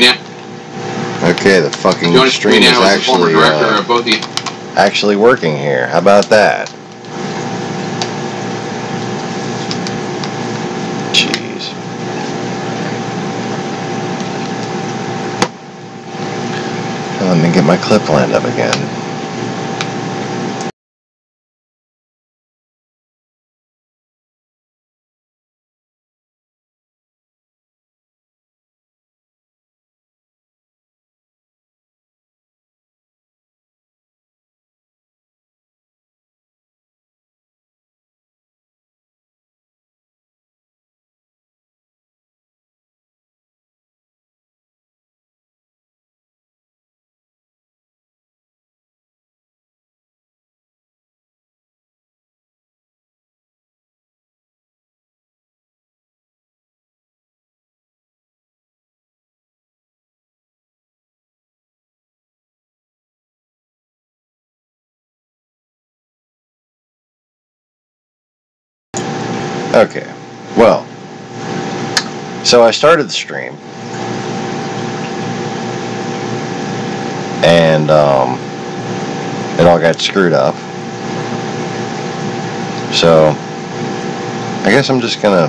now. Okay, the fucking stream is actually working here. How about that? Jeez. Let me get my clip lined up again. Okay, well, so I started the stream, and it all got screwed up, so I guess I'm just gonna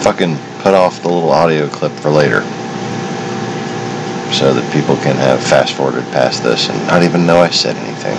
fucking put off the little audio clip for later, so that people can have fast forwarded past this and not even know I said anything.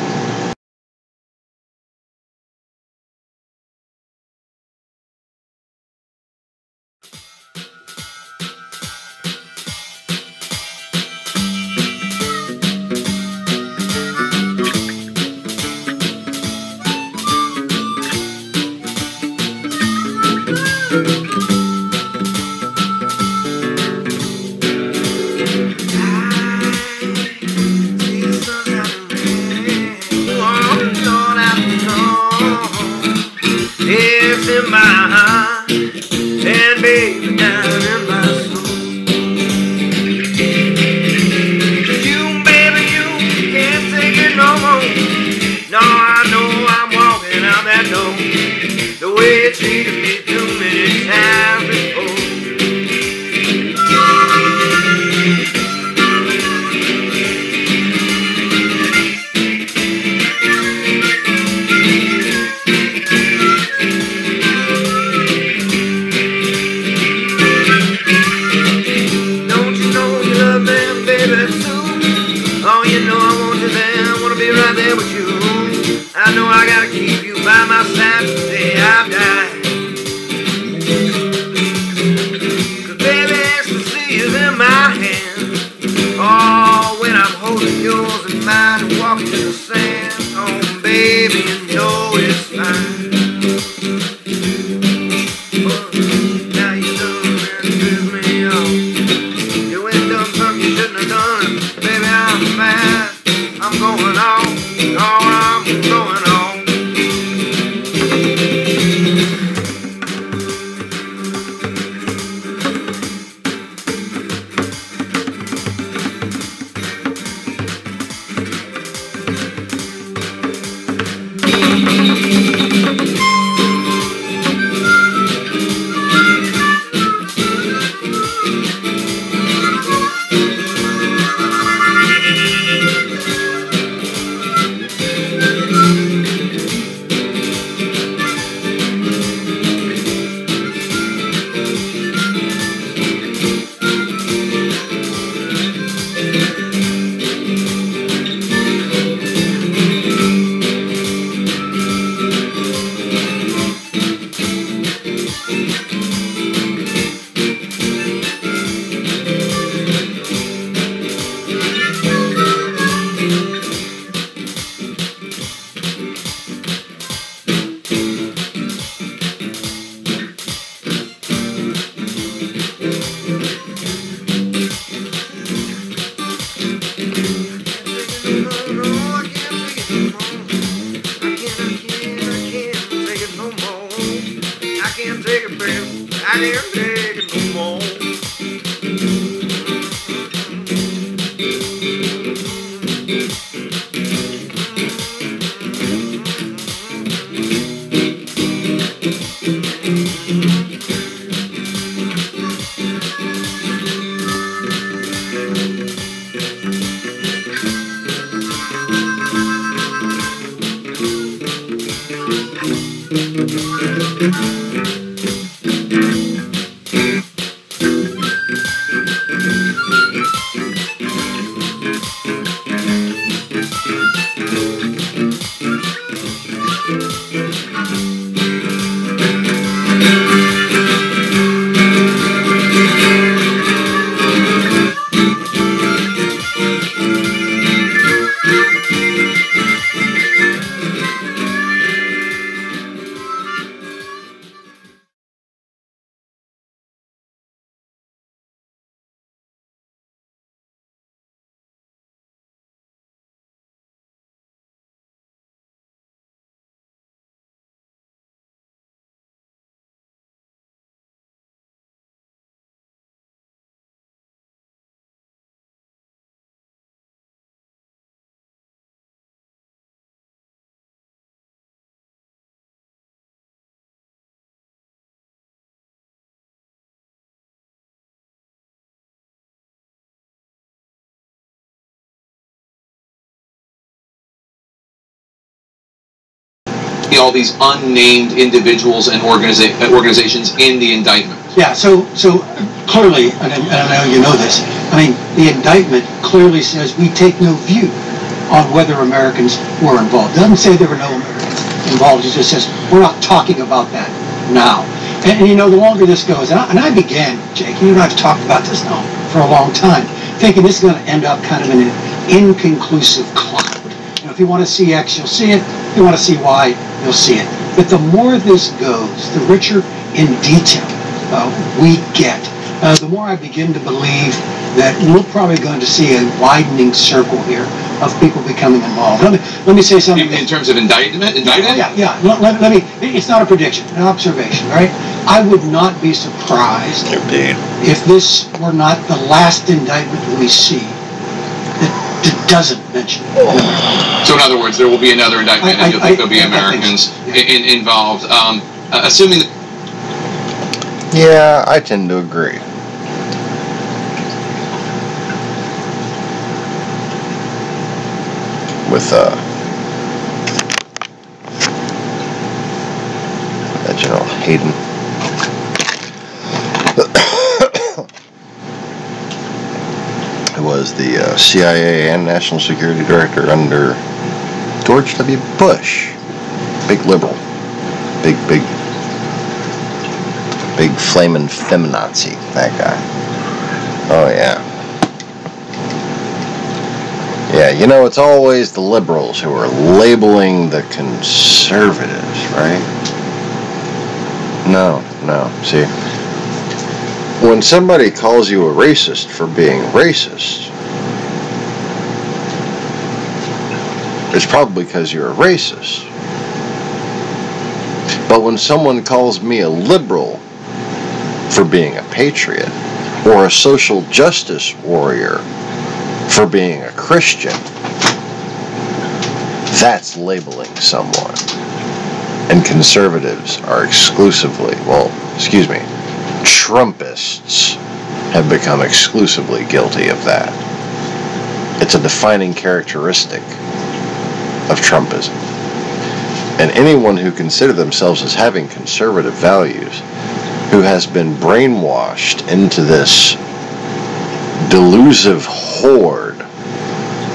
all these unnamed individuals and organizations in the indictment. Yeah, so clearly, and I know you know this, I mean, the indictment clearly says we take no view on whether Americans were involved. It doesn't say there were no Americans involved. It just says we're not talking about that now. And you know, the longer this goes, and I began, Jake, you and I have talked about this now for a long time, thinking this is going to end up kind of in an inconclusive cloud. You know, if you want to see X, you'll see it. If you want to see Y, you'll see it. But the more this goes, the richer in detail we get, the more I begin to believe that we're probably going to see a widening circle here of people becoming involved. Let me say something. In terms of indictment? Yeah. Let me. It's not a prediction, an observation, right? I would not be surprised if this were not the last indictment we see that doesn't mention it. So in other words, there will be another indictment, and you think there'll be Americans involved. Assuming. Yeah, I tend to agree. With General Hayden. Who was the CIA and National Security Director under George W. Bush. Big liberal. Big flamin' feminazi, that guy. Oh, yeah. Yeah, you know, it's always the liberals who are labeling the conservatives, right? No. See, when somebody calls you a racist for being racist, it's probably because you're a racist. But when someone calls me a liberal for being a patriot, or a social justice warrior for being a Christian, that's labeling someone. And conservatives are Trumpists have become exclusively guilty of that. It's a defining characteristic of Trumpism. And anyone who considers themselves as having conservative values, who has been brainwashed into this delusive horde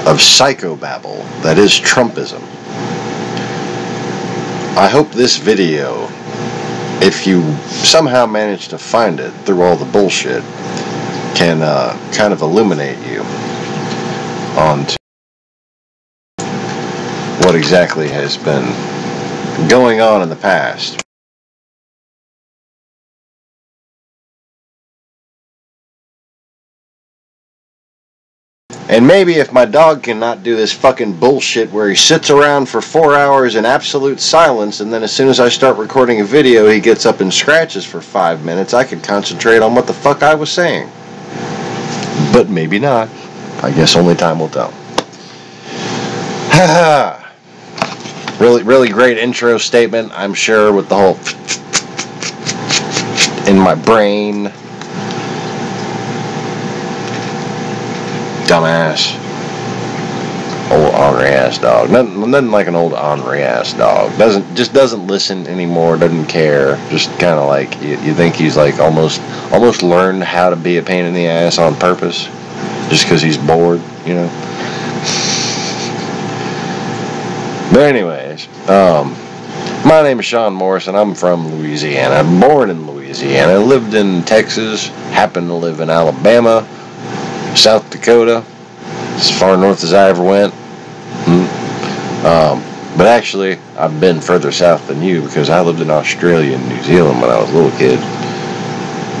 of psychobabble that is Trumpism. I hope this video, if you somehow manage to find it through all the bullshit, can kind of illuminate you on what exactly has been going on in the past. And maybe if my dog cannot do this fucking bullshit where he sits around for 4 hours in absolute silence, and then as soon as I start recording a video he gets up and scratches for 5 minutes, I could concentrate on what the fuck I was saying. But maybe not. I guess only time will tell. Really great intro statement, I'm sure, with the whole in my brain. Dumbass. Old ornery ass dog. Nothing like an old ornery ass dog. Doesn't listen anymore, doesn't care. Just kinda like you think he's like almost learned how to be a pain in the ass on purpose. Just because he's bored, you know. But anyways, my name is Sean Morris and I'm from Louisiana. I'm born in Louisiana, lived in Texas, happened to live in Alabama, South Dakota, as far north as I ever went. But actually, I've been further south than you because I lived in Australia and New Zealand when I was a little kid.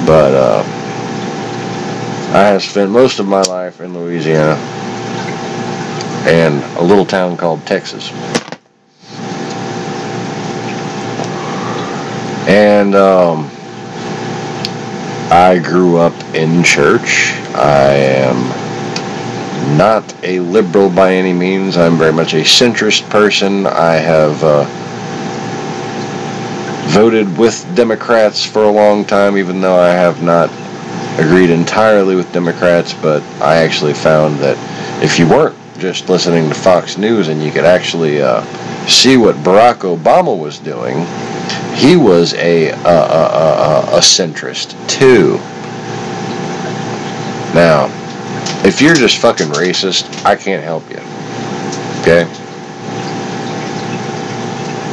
But I have spent most of my life in Louisiana and a little town called Texas. And I grew up in church. I am not a liberal by any means. I'm very much a centrist person. I have voted with Democrats for a long time, even though I have not agreed entirely with Democrats, but I actually found that if you weren't just listening to Fox News and you could actually see what Barack Obama was doing, he was a centrist too. Now, if you're just fucking racist, I can't help you. Okay?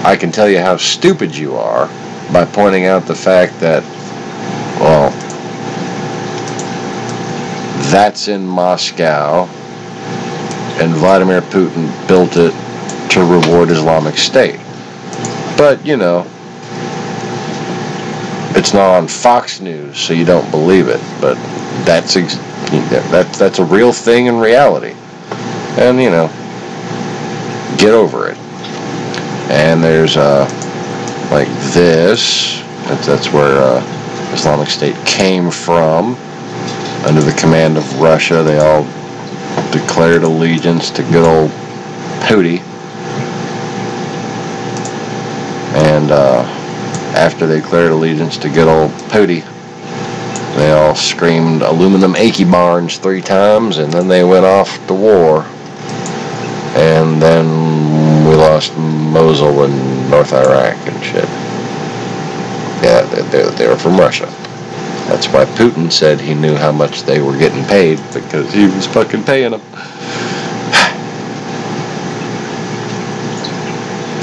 I can tell you how stupid you are by pointing out the fact that, well, that's in Moscow, and Vladimir Putin built it to reward Islamic State. But, you know, it's not on Fox News, so you don't believe it. But that's a real thing in reality. And, you know, get over it. And there's, like this. That's where Islamic State came from. Under the command of Russia, they all declared allegiance to good old Putin. And after they declared allegiance to good old Putin, they all screamed aluminum achy barns 3 times, and then they went off to war. And then we lost Mosul and North Iraq and shit. Yeah, they're from Russia. That's why Putin said he knew how much they were getting paid, because he was fucking paying them.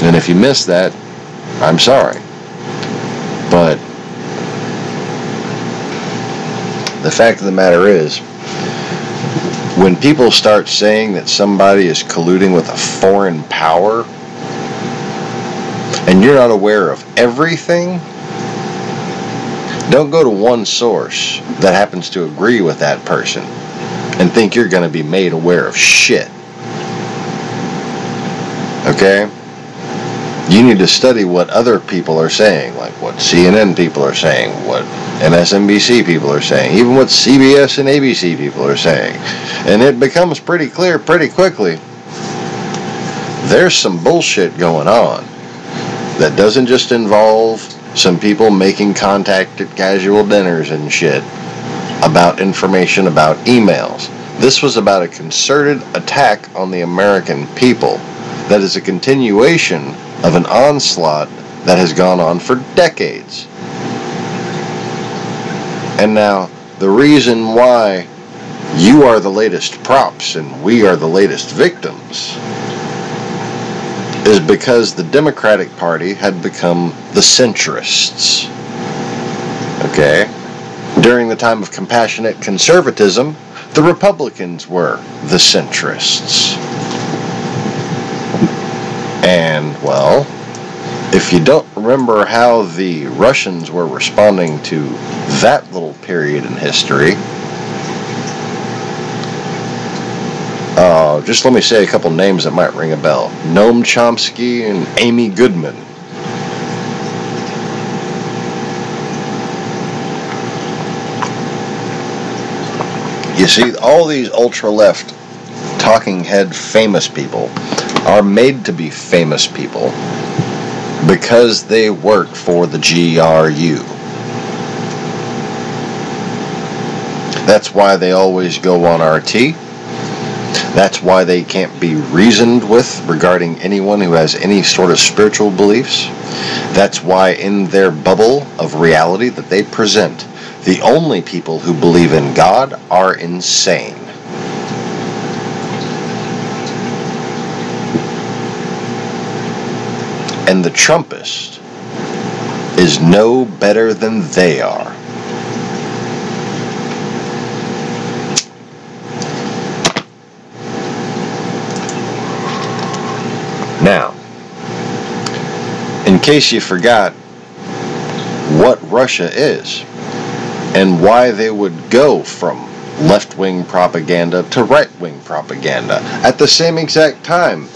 And if you missed that, I'm sorry. But the fact of the matter is, when people start saying that somebody is colluding with a foreign power, and you're not aware of everything, don't go to one source that happens to agree with that person and think you're going to be made aware of shit. Okay? You need to study what other people are saying, like what CNN people are saying, what MSNBC people are saying, even what CBS and ABC people are saying. And it becomes pretty clear pretty quickly. There's some bullshit going on that doesn't just involve some people making contact at casual dinners and shit about information about emails. This was about a concerted attack on the American people that is a continuation of an onslaught that has gone on for decades. And now, the reason why you are the latest props and we are the latest victims is because the Democratic Party had become the centrists. Okay? During the time of compassionate conservatism, the Republicans were the centrists. And, well, if you don't remember how the Russians were responding to that little period in history, just let me say a couple names that might ring a bell. Noam Chomsky and Amy Goodman. You see, all these ultra-left talking head famous people are made to be famous people because they work for the GRU. That's why they always go on RT. That's why they can't be reasoned with regarding anyone who has any sort of spiritual beliefs. That's why in their bubble of reality that they present, the only people who believe in God are insane. And the Trumpist is no better than they are. Now, in case you forgot what Russia is and why they would go from left-wing propaganda to right-wing propaganda at the same exact time,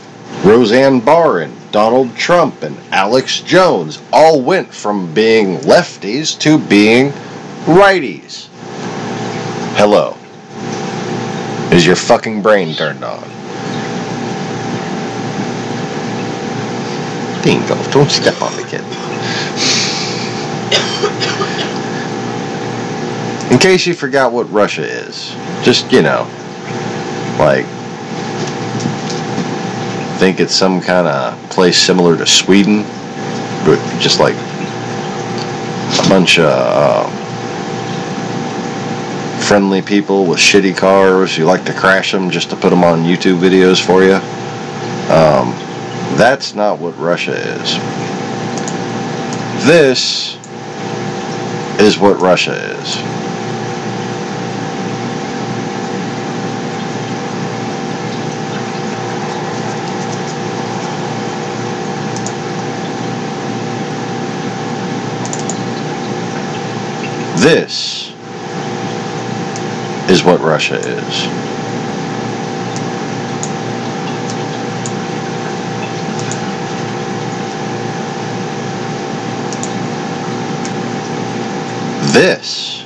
Roseanne Barr and Donald Trump and Alex Jones all went from being lefties to being righties. Hello. Is your fucking brain turned on? Bingo. Don't step on the kid. In case you forgot what Russia is, just, you know, like, think it's some kind of place similar to Sweden, with just like a bunch of friendly people with shitty cars who like to crash them just to put them on YouTube videos for you. That's not what Russia is. This is what Russia is. This is what Russia is. This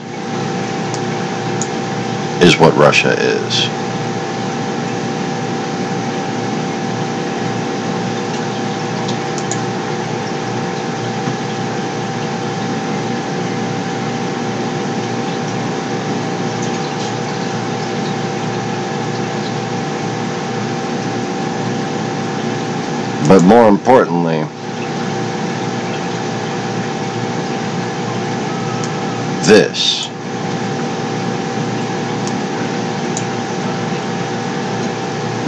is what Russia is. But more importantly, this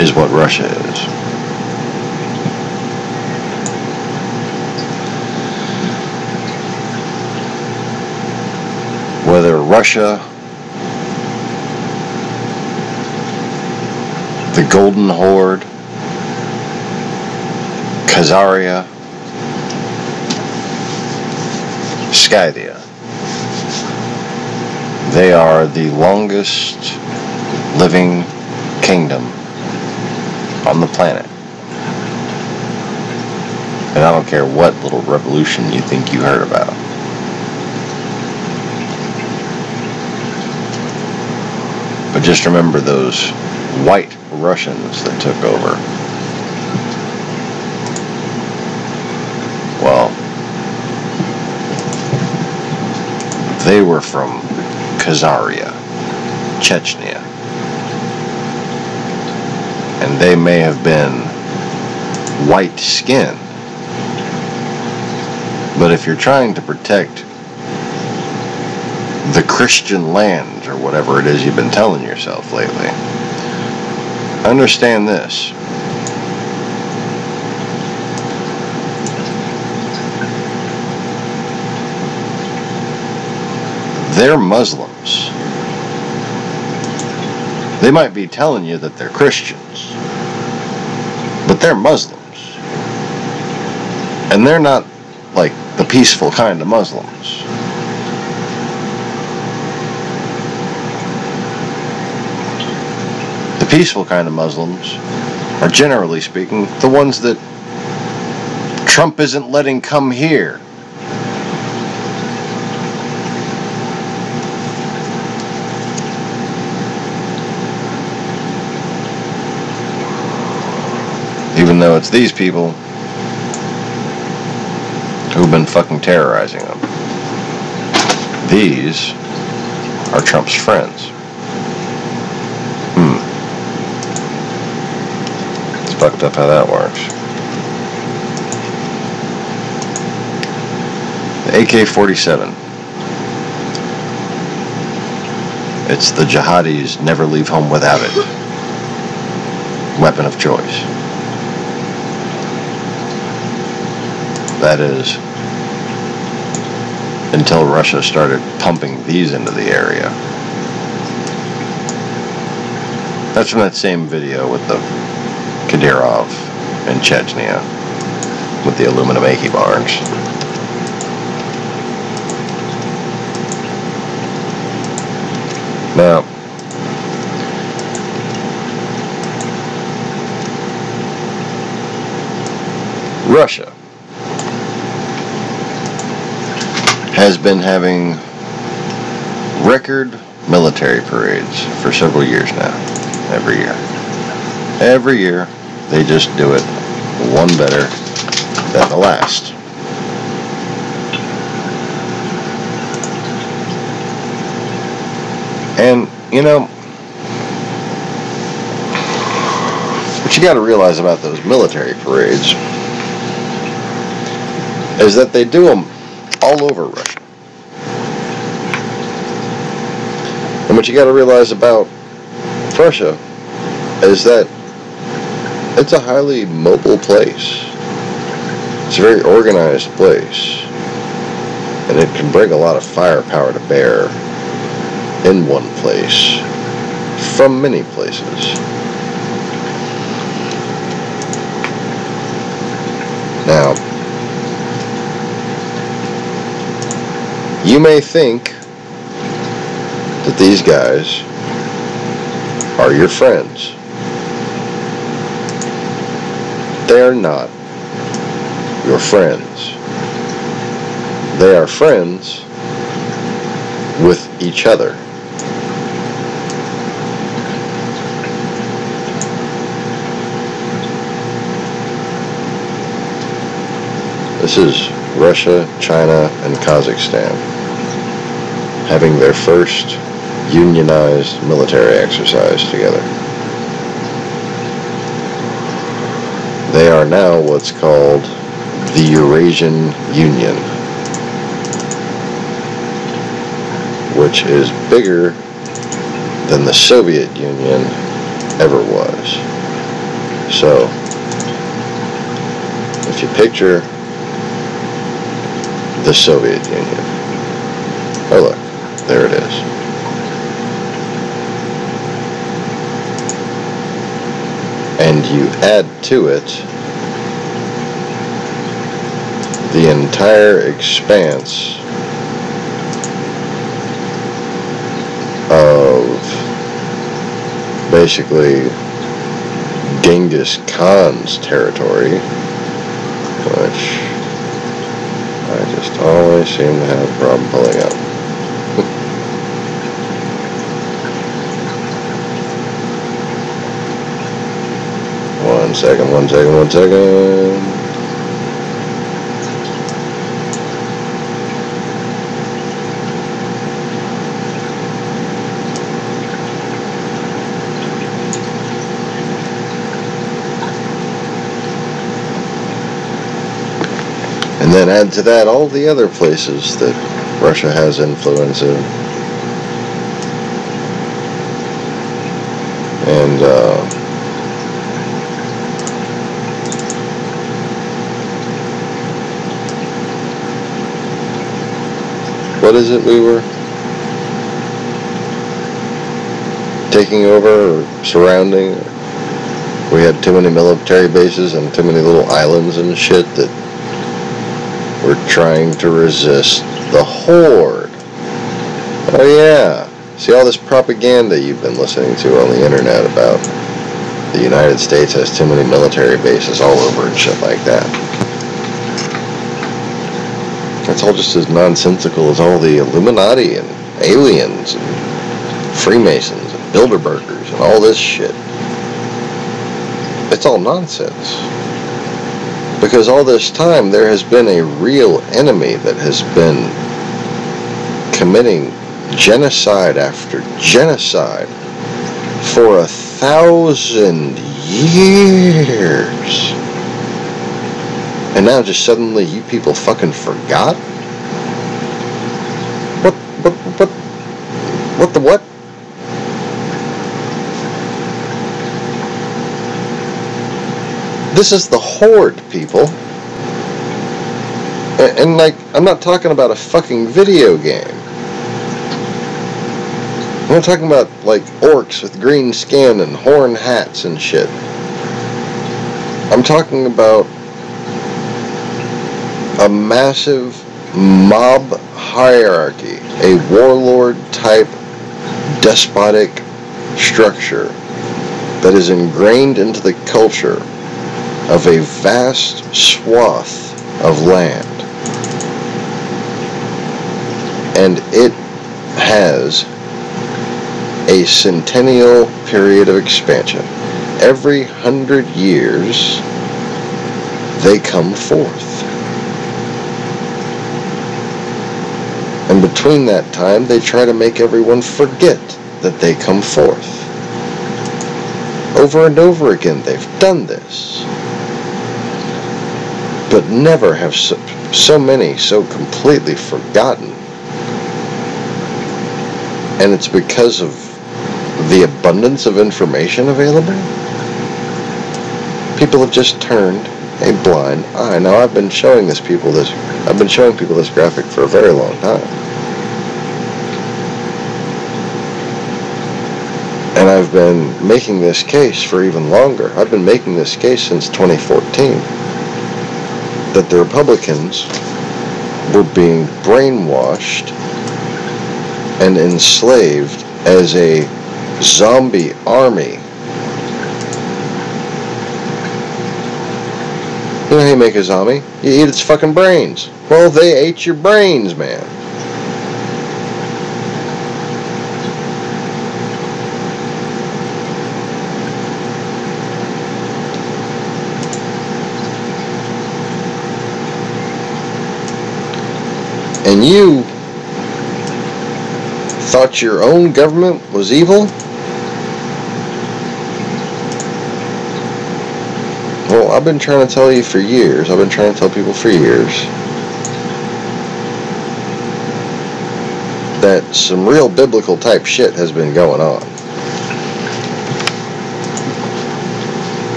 is what Russia is. Whether Russia, the Golden Horde, Khazaria, Scythia, they are the longest living kingdom on the planet. And I don't care what little revolution you think you heard about. But just remember those white Russians that took over. Well, they were from Khazaria, Chechnya. And they may have been white skinned. But if you're trying to protect the Christian land, or whatever it is you've been telling yourself lately, understand this. They're Muslims. They might be telling you that they're Christians, but they're Muslims. And they're not like the peaceful kind of Muslims. The peaceful kind of Muslims are, generally speaking, the ones that Trump isn't letting come here. Even though it's these people who've been fucking terrorizing them. These are Trump's friends. It's fucked up how that works. The AK-47. It's the jihadis never leave home without it. Weapon of choice. That is, until Russia started pumping these into the area. That's from that same video with the Kadyrov in Chechnya with the aluminum Aki bars. Now, Russia has been having record military parades for several years now. Every year. Every year, they just do it one better than the last. And, you know, What you got to realize about those military parades is that they do them all over Russia. And what you got to realize about Russia is that it's a highly mobile place. It's a very organized place. And it can bring a lot of firepower to bear in one place from many places. Now, you may think that these guys are your friends. They are not your friends. They are friends with each other. This is Russia, China, and Kazakhstan having their first unionized military exercise together. They are now what's called the Eurasian Union, which is bigger than the Soviet Union ever was. So, if you picture the Soviet Union, oh look, there it is. And you add to it the entire expanse of basically Genghis Khan's territory, which I just always seem to have a problem pulling up. One second. And then add to that all the other places that Russia has influence in. And, what is it we were taking over or surrounding? We had too many military bases and too many little islands and shit that we're trying to resist the horde. Oh yeah. See all this propaganda you've been listening to on the internet about the United States has too many military bases all over and shit like that. That's all just as nonsensical as all the Illuminati and aliens and Freemasons and Bilderbergers and all this shit. It's all nonsense. Because all this time there has been a real enemy that has been committing genocide after genocide for 1,000 years. And now just suddenly you people fucking forgot? What the what? This is the horde, people. And like, I'm not talking about a fucking video game. I'm not talking about like orcs with green skin and horn hats and shit. I'm talking about a massive mob hierarchy, a warlord type despotic structure that is ingrained into the culture of a vast swath of land. And it has a centennial period of expansion. Every 100 years, they come forth. And between that time, they try to make everyone forget that they come forth. Over and over again, they've done this. But never have so many so completely forgotten. And it's because of the abundance of information available. People have just turned a blind eye. Now, I've been showing people this graphic for a very long time. And I've been making this case for even longer. I've been making this case since 2014. That the Republicans were being brainwashed and enslaved as a zombie army. You know how you make a zombie? You eat its fucking brains. Well, they ate your brains, man. And you thought your own government was evil? Well, I've been trying to tell you for years. I've been trying to tell people for years that some real biblical type shit has been going on.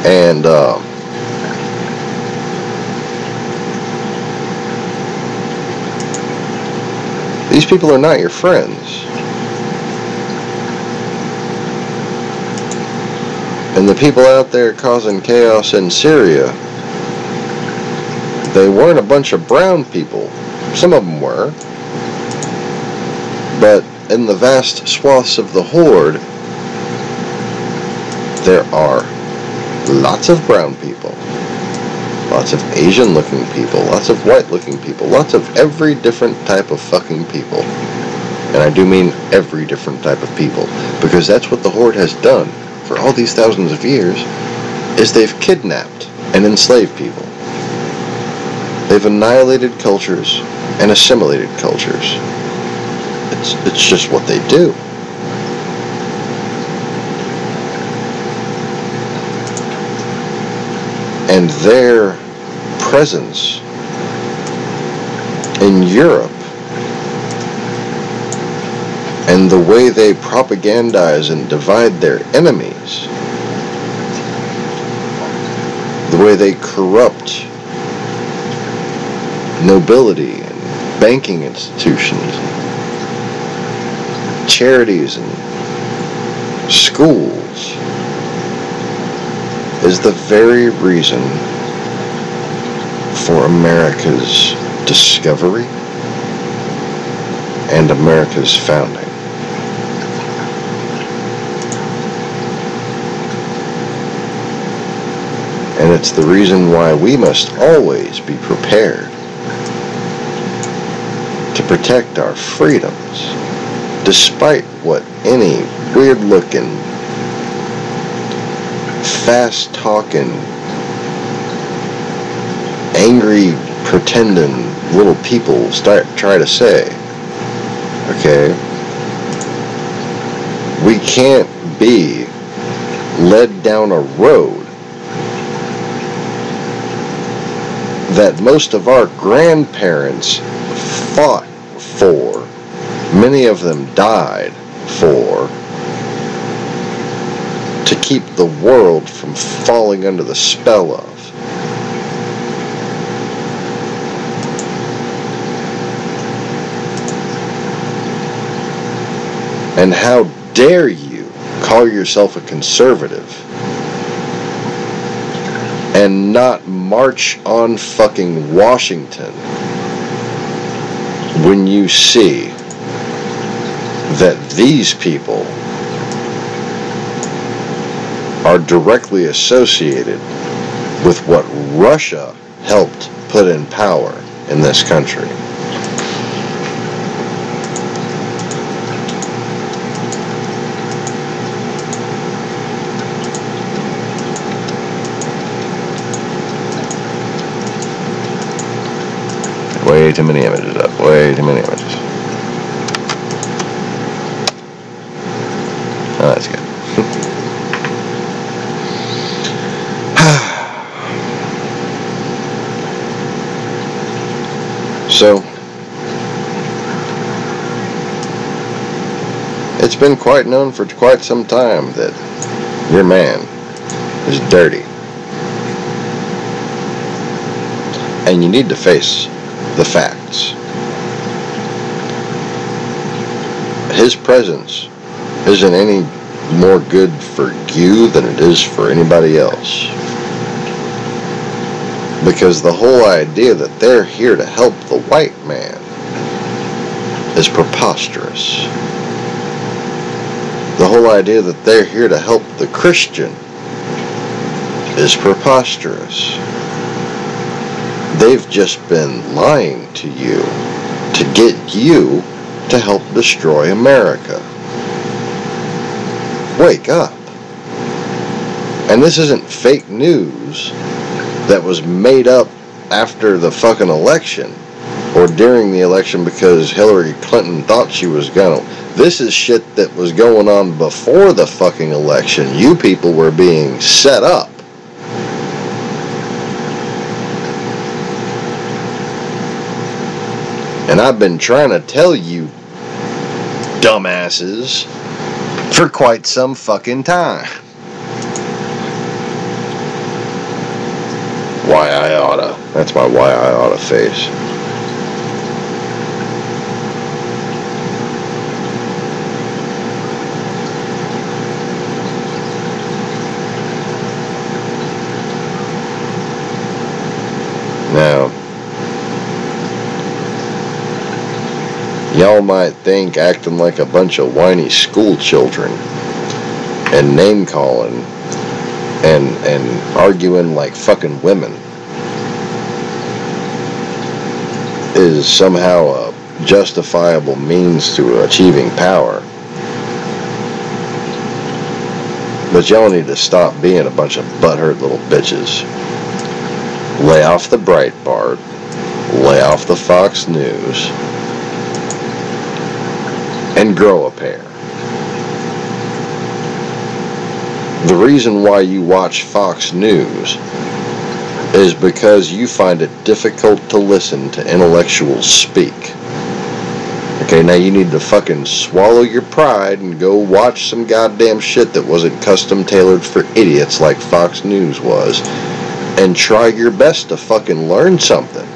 And these people are not your friends. And the people out there causing chaos in Syria, they weren't a bunch of brown people. Some of them were. But in the vast swaths of the horde, there are lots of brown people, lots of Asian-looking people, lots of white-looking people, lots of every different type of fucking people. And I do mean every different type of people, because that's what the horde has done for all these thousands of years, is they've kidnapped and enslaved people. They've annihilated cultures and assimilated cultures. It's just what they do. And their presence in Europe and the way they propagandize and divide their enemies, the way they corrupt nobility and banking institutions, charities and schools, is the very reason for America's discovery and America's founding. And it's the reason why we must always be prepared to protect our freedoms, despite what any weird-looking, fast-talking, angry, pretending little people try to say. Okay? We can't be led down a road that most of our grandparents fought for, many of them died for, to keep the world from falling under the spell of. And how dare you call yourself a conservative and not march on fucking Washington when you see that these people are directly associated with what Russia helped put in power in this country. Way too many images up. Way too many images. Oh, that's good. So, it's been quite known for quite some time that your man is dirty. And you need to face the facts. His presence isn't any more good for you than it is for anybody else. Because the whole idea that they're here to help the white man is preposterous. The whole idea that they're here to help the Christian is preposterous. They've just been lying to you to get you to help destroy America. Wake up. And this isn't fake news that was made up after the fucking election or during the election because Hillary Clinton thought she was gonna. This is shit that was going on before the fucking election. You people were being set up. And I've been trying to tell you dumbasses for quite some fucking time. Why I oughta. That's my why I oughta face. Now, y'all might think acting like a bunch of whiny school children and name calling and arguing like fucking women is somehow a justifiable means to achieving power. But y'all need to stop being a bunch of butthurt little bitches. Lay off the Breitbart, lay off the Fox News, and grow a pair. The reason why you watch Fox News is because you find it difficult to listen to intellectuals speak. Okay, now you need to fucking swallow your pride and go watch some goddamn shit that wasn't custom tailored for idiots like Fox News was, and try your best to fucking learn something.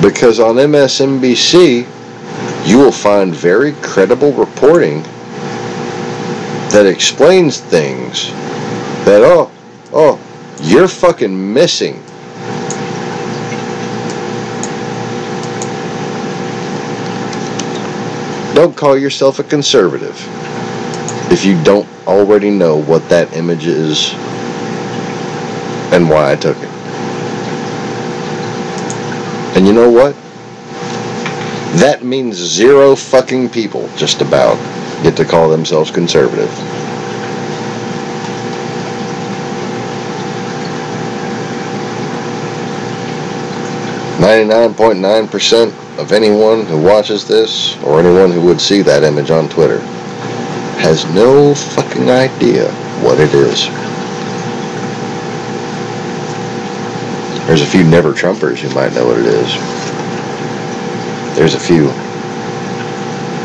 Because on MSNBC, you will find very credible reporting that explains things that, you're fucking missing. Don't call yourself a conservative if you don't already know what that image is and why I took it. And you know what? That means zero fucking people, just about, get to call themselves conservative. .9% of anyone who watches this, or anyone who would see that image on Twitter, has no fucking idea what it is. There's a few never-Trumpers who might know what it is. There's a few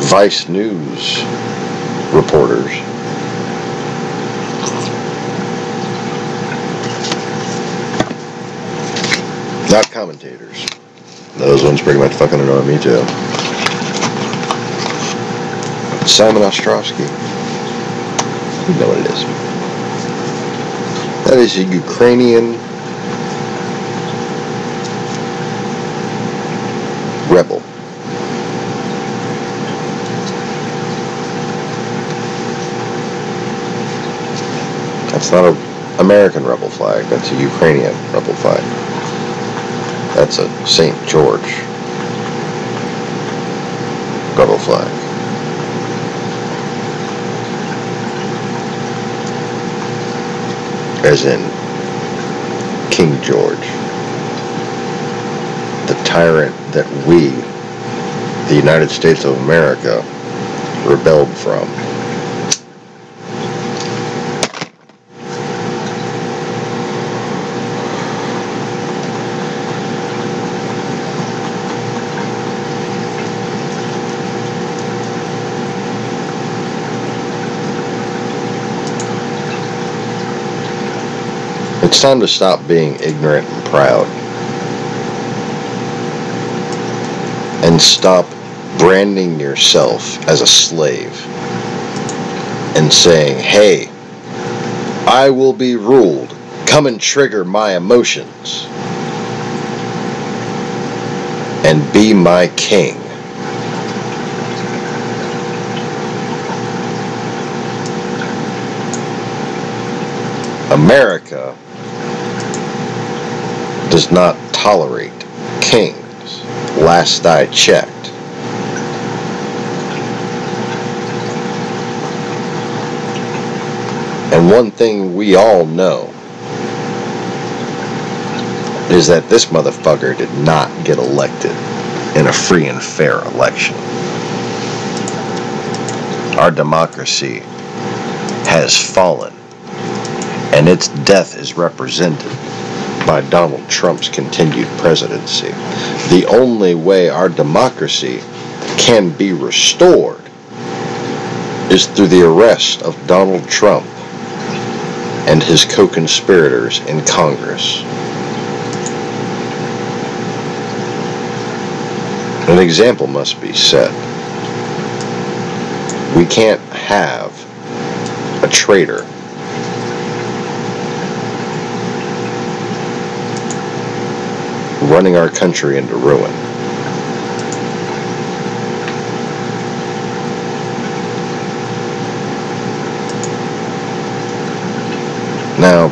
Vice News reporters. Not commentators. Those ones pretty much fucking annoy me too. Simon Ostrowski. You know what it is. That is a Ukrainian rebel. That's not an American rebel flag. That's a Ukrainian rebel flag. That's a St. George rebel flag. As in King George, the tyrant that we the United States of America rebelled from. It's time to stop being ignorant and proud. And stop branding yourself as a slave and saying, hey, I will be ruled. Come and trigger my emotions. And be my king. America does not tolerate kings, last I checked. And one thing we all know is that this motherfucker did not get elected in a free and fair election. Our democracy has fallen, and its death is represented by Donald Trump's continued presidency. The only way our democracy can be restored is through the arrest of Donald Trump and his co-conspirators in Congress. An example must be set. We can't have a traitor running our country into ruin. Now,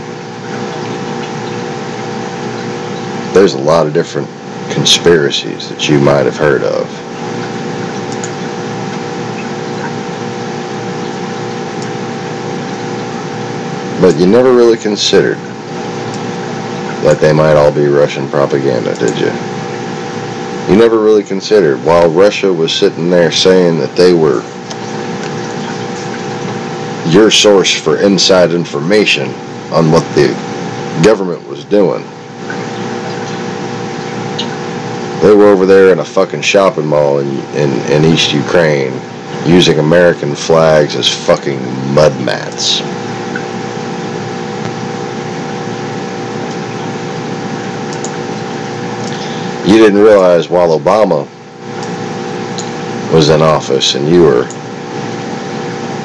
there's a lot of different conspiracies that you might have heard of. But you never really considered that they might all be Russian propaganda, did you? You never really considered, while Russia was sitting there saying that they were your source for inside information on what the government was doing, they were over there in a fucking shopping mall in East Ukraine using American flags as fucking mud mats. You didn't realize while Obama was in office and you were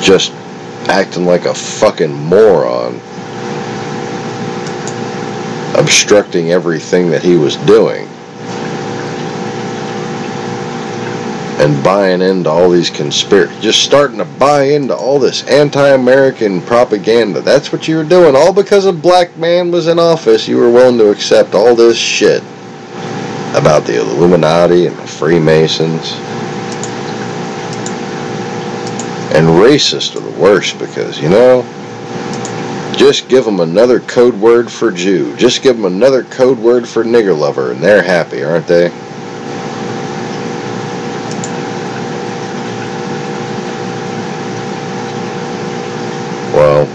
just acting like a fucking moron, obstructing everything that he was doing, and buying into all these just starting to buy into all this anti-American propaganda. That's what you were doing. All because a black man was in office, you were willing to accept all this shit about the Illuminati and the Freemasons. And racist are the worst because, you know, just give them another code word for Jew. Just give them another code word for nigger lover and they're happy, aren't they? Well,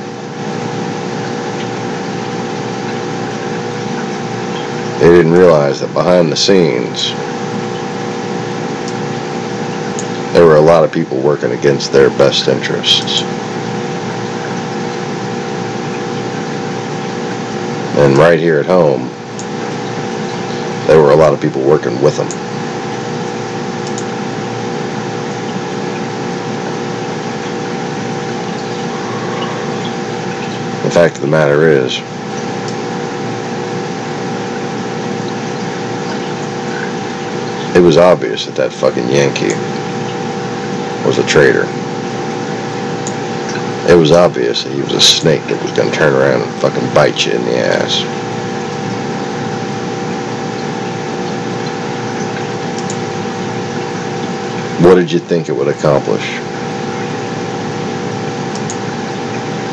they didn't realize that behind the scenes there were a lot of people working against their best interests. And right here at home, there were a lot of people working with them. The fact of the matter is, it was obvious that that fucking Yankee was a traitor. It was obvious that he was a snake that was going to turn around and fucking bite you in the ass. What did you think it would accomplish?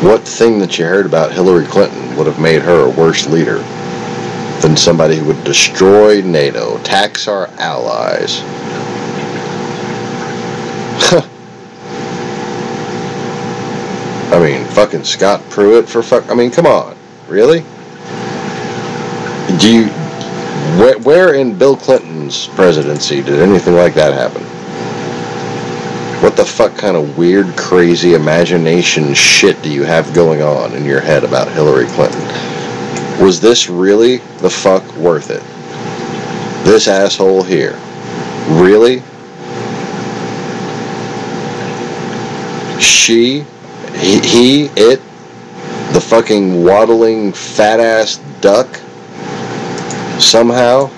What thing that you heard about Hillary Clinton would have made her a worse leader than somebody who would destroy NATO, tax our allies, fucking Scott Pruitt for I mean, come on. Really? Where in Bill Clinton's presidency did anything like that happen? What the fuck kind of weird, crazy imagination shit do you have going on in your head about Hillary Clinton? Was this really the fuck worth it? This asshole here. Really? It, the fucking waddling fat-ass duck, somehow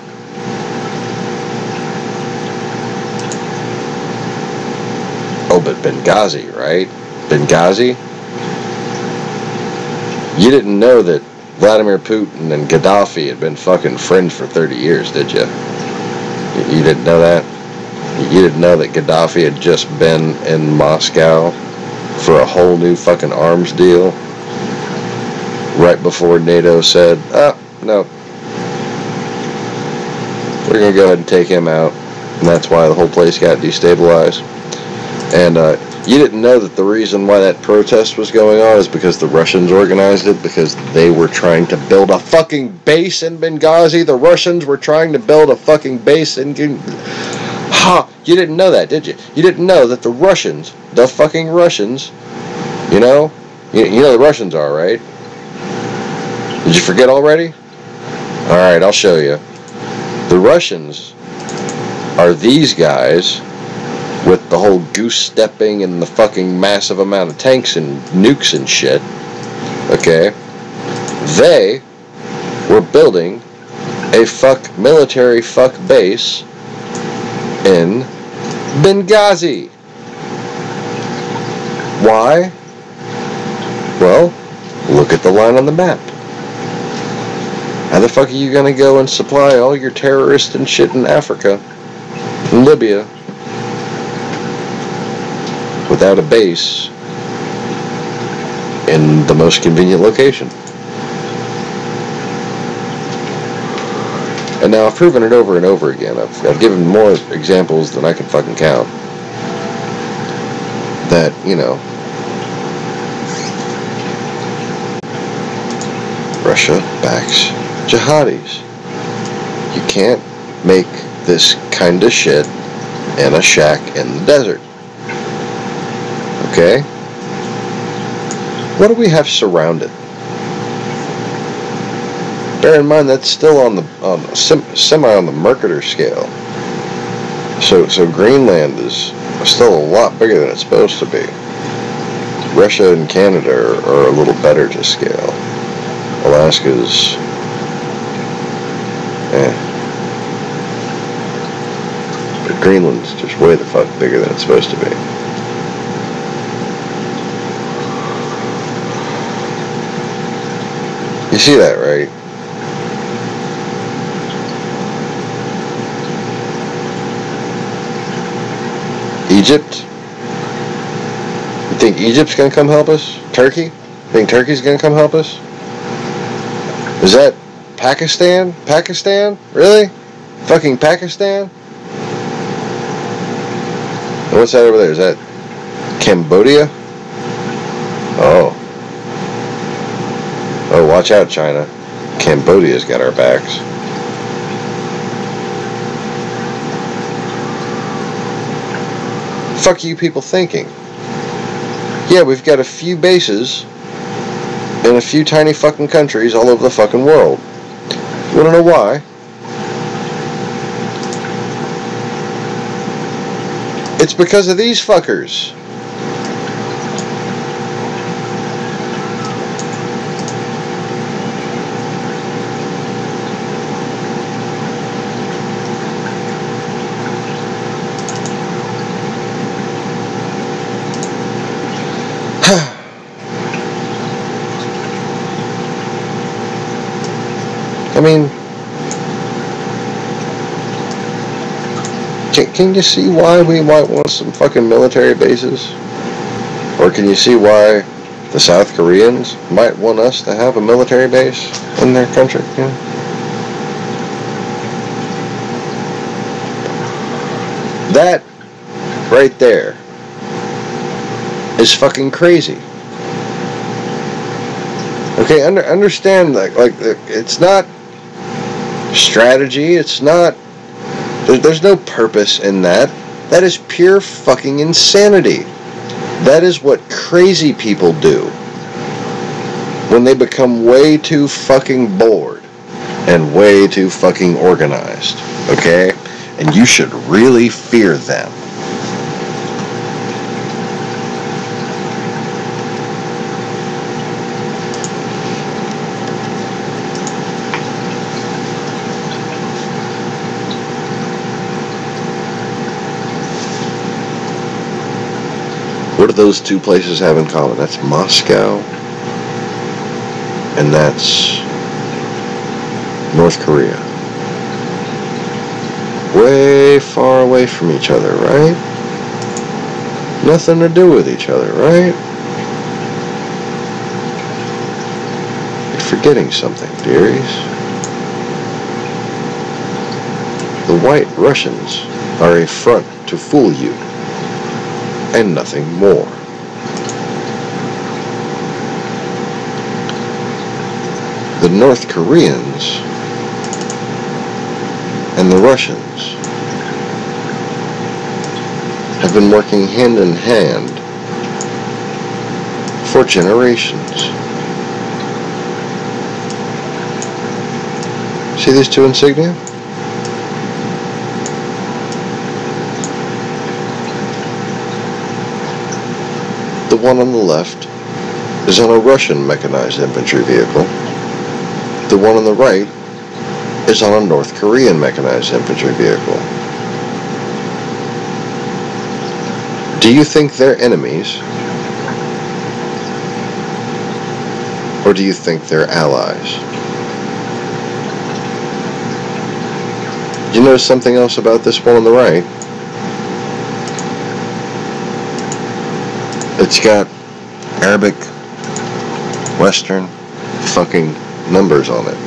but Benghazi, right? Benghazi? You didn't know that Vladimir Putin and Gaddafi had been fucking friends for 30 years, did you? You didn't know that? You didn't know that Gaddafi had just been in Moscow for a whole new fucking arms deal right before NATO said, no, we're going to go ahead and take him out, and that's why the whole place got destabilized. And you didn't know that the reason why that protest was going on is because the Russians organized it, because they were trying to build a fucking base in Benghazi. The Russians were trying to build a fucking base in... You didn't know that, did you? You didn't know that the Russians, the fucking Russians, you know the Russians are, right? Did you forget already? Alright, I'll show you. The Russians are these guys with the whole goose stepping and the fucking massive amount of tanks and nukes and shit. Okay? They were building a military base in Benghazi. Why? Well, look at the line on the map. How the fuck are you gonna go and supply all your terrorists and shit in Africa, in Libya, without a base in the most convenient location? And now I've proven it over and over again. I've given more examples than I can fucking count. That, Russia backs jihadis. You can't make this kind of shit in a shack in the desert. Okay? What do we have surrounded? Bear in mind that's still on the semi on the Mercator scale. So Greenland is still a lot bigger than it's supposed to be. Russia and Canada are a little better to scale. Alaska's But Greenland's just way the fuck bigger than it's supposed to be. You see that, right? Egypt? You think Egypt's gonna come help us? Turkey? Think Turkey's gonna come help us? Is that Pakistan? Pakistan? Really? Fucking Pakistan? And what's that over there? Is that Cambodia? Oh. Oh, watch out, China. Cambodia's got our backs. Fuck are you people thinking? Yeah, we've got a few bases in a few tiny fucking countries all over the fucking world. You wanna know why? It's because of these fuckers. I mean, can you see why we might want some fucking military bases? Or can you see why the South Koreans might want us to have a military base in their country? Yeah. That right there is fucking crazy. Okay, understand that, like, it's not strategy, it's not, there's no purpose in that. That is pure fucking insanity. That is what crazy people do when they become way too fucking bored and way too fucking organized, okay? And you should really fear them. What do those two places have in common? That's Moscow, and that's North Korea. Way far away from each other, right? Nothing to do with each other, right? You're forgetting something, dearies. The White Russians are a front to fool you, and nothing more. The North Koreans and the Russians have been working hand in hand for generations. See these two insignia? The one on the left is on a Russian mechanized infantry vehicle. The one on the right is on a North Korean mechanized infantry vehicle. Do you think they're enemies? Or do you think they're allies? You notice something else about this one on the right? It's got Arabic, Western, fucking numbers on it.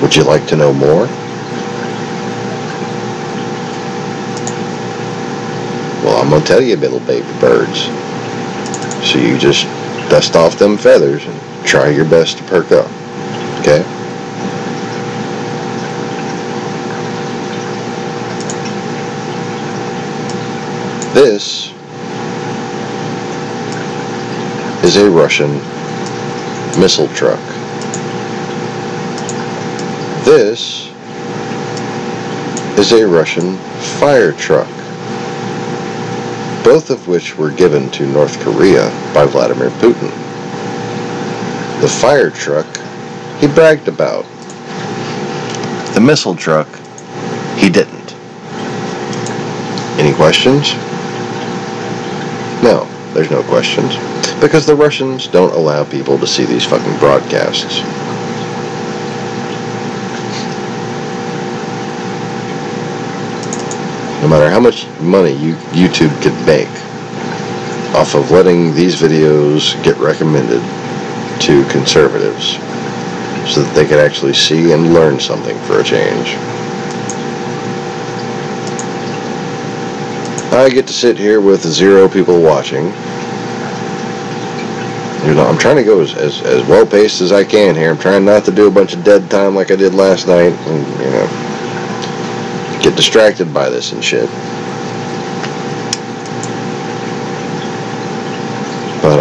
Would you like to know more? Well, I'm gonna tell you, little baby birds. So you just dust off them feathers and try your best to perk up. Okay? This is a Russian missile truck. This is a Russian fire truck, both of which were given to North Korea by Vladimir Putin. The fire truck he bragged about. The missile truck he didn't. Any questions? No, there's no questions. Because the Russians don't allow people to see these fucking broadcasts. No matter how much money YouTube could make off of letting these videos get recommended to conservatives so that they could actually see and learn something for a change. I get to sit here with 0 people watching. You know, I'm trying to go as well paced as I can here. I'm trying not to do a bunch of dead time like I did last night, and, you know, get distracted by this and shit. But,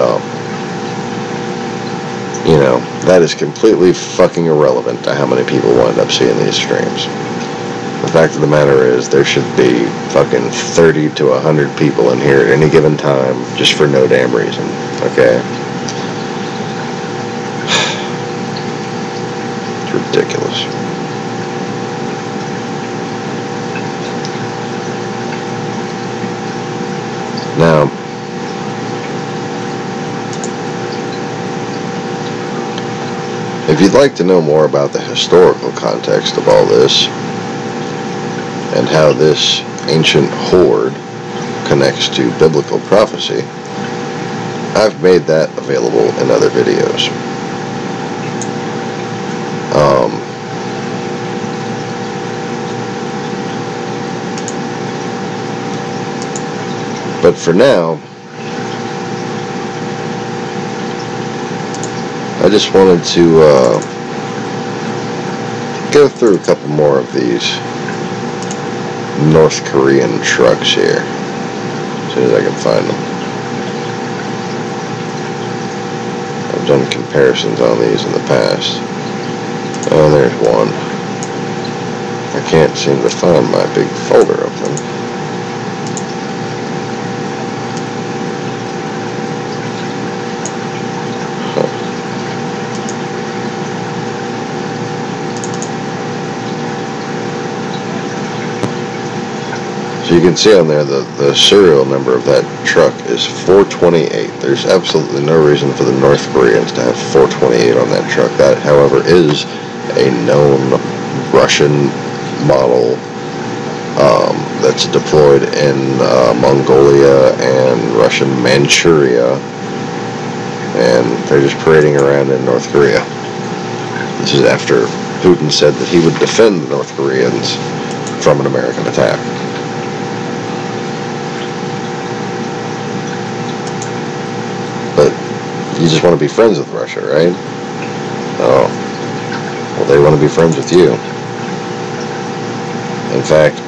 you know, that is completely fucking irrelevant to how many people wind up seeing these streams. The fact of the matter is, there should be fucking 30 to 100 people in here at any given time, just for no damn reason, okay? It's ridiculous. Now, if you'd like to know more about the historical context of all this, and how this ancient horde connects to biblical prophecy, I've made that available in other videos. But for now, I just wanted to go through a couple more of these North Korean trucks here, as soon as I can find them. I've done comparisons on these in the past. Oh, there's one. I can't seem to find my big folder of them. So you can see on there the serial number of that truck is 428. There's absolutely no reason for the North Koreans to have 428 on that truck. That, however, is a known Russian model that's deployed in Mongolia and Russian Manchuria, and they're just parading around in North Korea. This is after Putin said that he would defend the North Koreans from an American attack. But you just want to be friends with Russia, right? Oh, well, they want to be friends with you. In fact,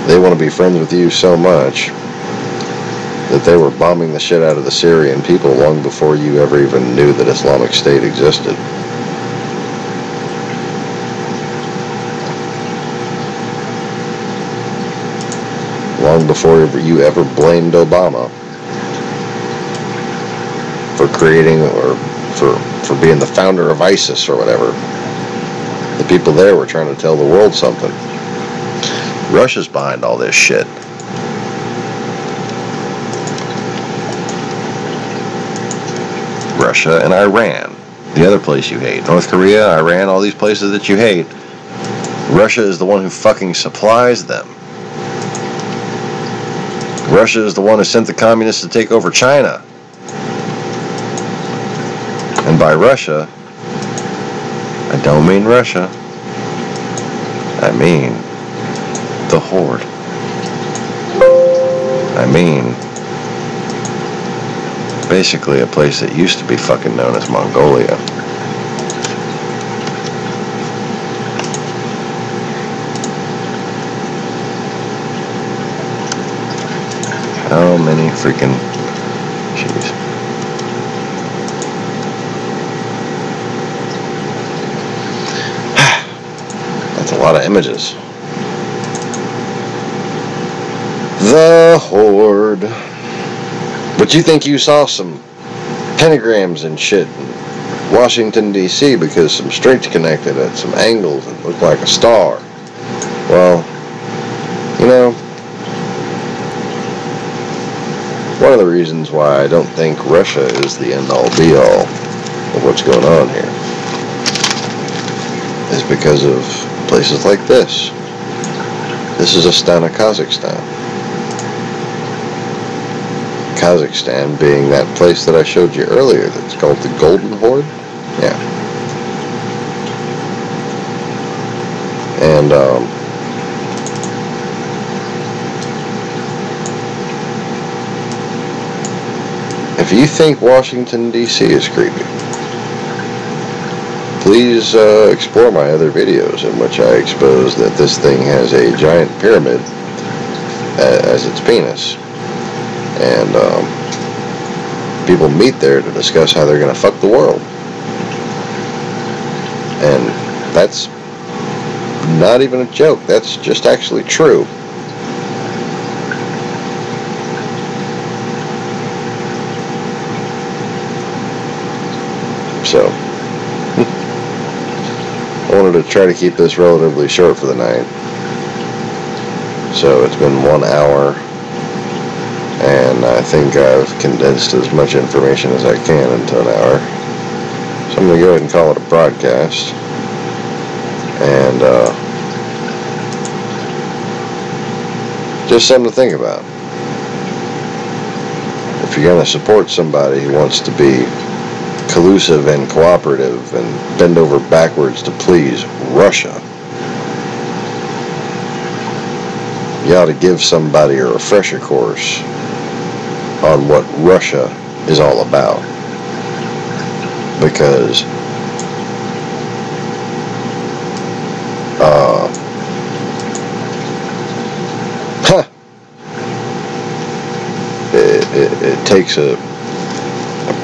they want to be friends with you so much that they were bombing the shit out of the Syrian people long before you ever even knew that Islamic State existed. Long before you ever blamed Obama for creating or for being the founder of ISIS or whatever. The people there were trying to tell the world something. Russia's behind all this shit. Russia and Iran, the other place you hate. North Korea, Iran, all these places that you hate. Russia is the one who fucking supplies them. Russia is the one who sent the communists to take over China. And by Russia, I don't mean Russia. I mean the Horde. I mean basically a place that used to be fucking known as Mongolia. How many freaking... Jeez. That's a lot of images. The Horde. But you think you saw some pentagrams and shit in Washington, D.C. because some strings connected at some angles and looked like a star. Well, you know, one of the reasons why I don't think Russia is the end-all be-all of what's going on here is because of places like this. This is Astana, Kazakhstan. Kazakhstan being that place that I showed you earlier that's called the Golden Horde. Yeah. And, if you think Washington, D.C. is creepy, please explore my other videos in which I expose that this thing has a giant pyramid as its penis. And people meet there to discuss how they're going to fuck the world. And that's not even a joke. That's just actually true. So, I wanted to try to keep this relatively short for the night. So it's been 1 hour. And I think I've condensed as much information as I can into an hour. So I'm going to go ahead and call it a broadcast. And just something to think about. If you're going to support somebody who wants to be collusive and cooperative and bend over backwards to please Russia, you ought to give somebody a refresher course on what Russia is all about. because it takes a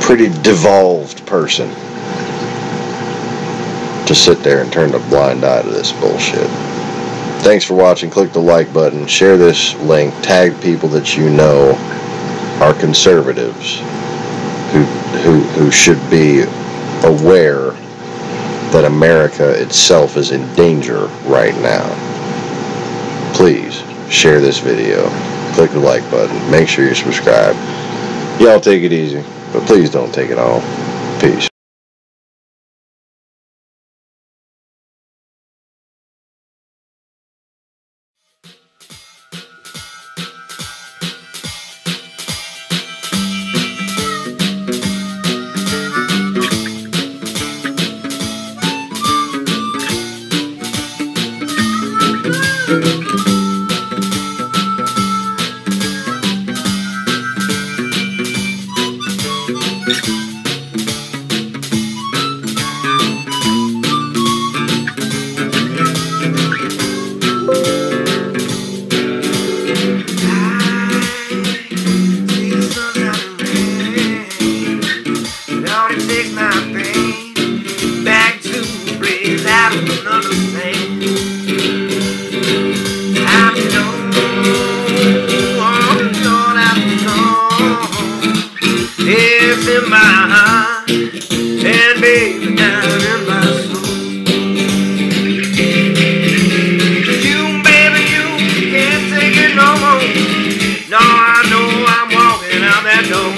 pretty devolved person to sit there and turn a blind eye to this bullshit. Thanks for watching. Click the like button, share this link, tag people that you know are conservatives who should be aware that America itself is in danger right now. Please share this video, click the like button, make sure you subscribe. Y'all take it easy, but please don't take it all. Peace. In my heart and baby down in my soul. You, baby, you can't take it no more. No, I know I'm walking out that door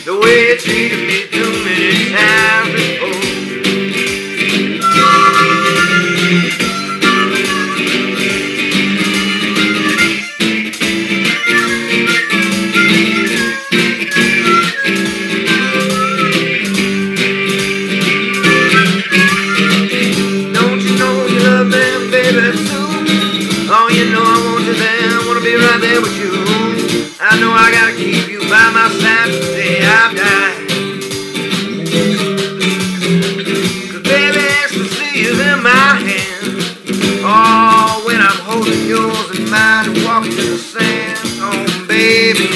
the way it treated me too many times before. Oh, you know I want you there, I want to be right there with you. I know I gotta keep you by my side till the day I die. 'Cause baby, ecstasy is in my hand. Oh, when I'm holding yours in mine and walking in the sand. Oh, baby,